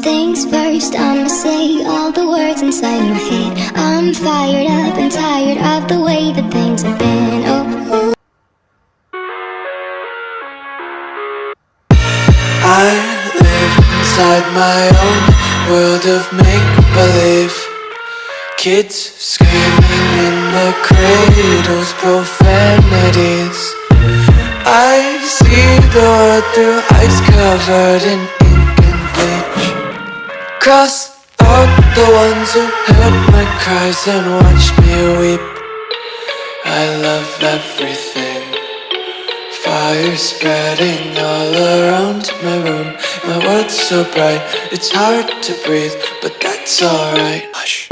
things first, I'ma say all the words inside my head. I'm fired up and tired of the way that things have been. Oh, I live inside my own world of make-believe. Kids screaming in their cradles, profanities. I see the world through ice covered in ink and bleach. Cross out the ones who heard my cries and watched me weep. I love everything. Fire spreading all around my room. My world's so bright, it's hard to breathe, but that's alright. Hush.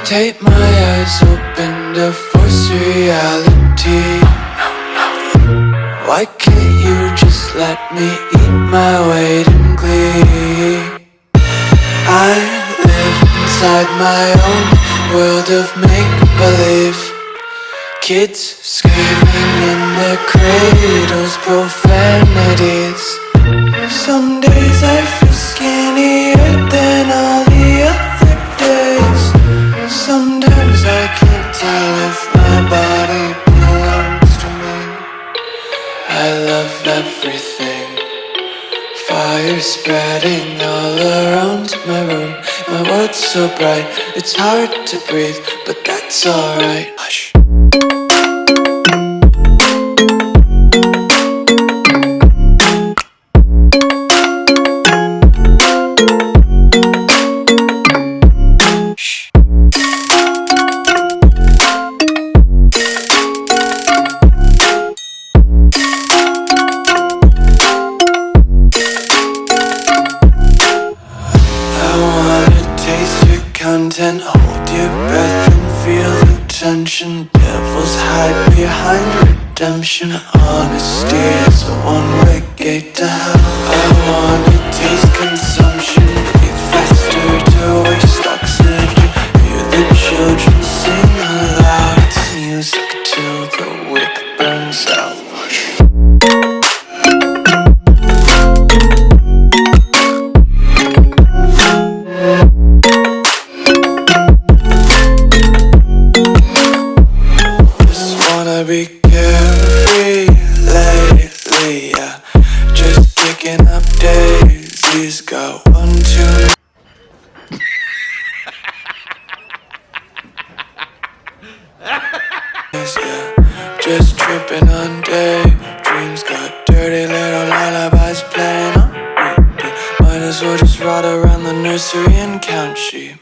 Tape my eyes open to force reality. Why can't you just let me eat my weight in glee? I live inside my own world of make-believe. Kids screaming in their cradles, profanities. Some days I feel skinnier than all the other days. Sometimes I can't tell if my body belongs to me. I love everything. Fire spreading all around my room. My world's so bright, it's hard to breathe, but that's alright. Hush. Content, hold your breath and feel the tension. Devils hide behind redemption. Honesty is a one-way gate to hell. I wanna taste consumption, breathe faster to waste oxygen. Hear the children sing aloud. It's music till the wick burns out. Be carefree lately, yeah. Just picking up daisies. Got 1, 2. Yeah. Just tripping on daydreams. Got dirty little lullabies playing on repeat. Might as well just ride around the nursery and count sheep.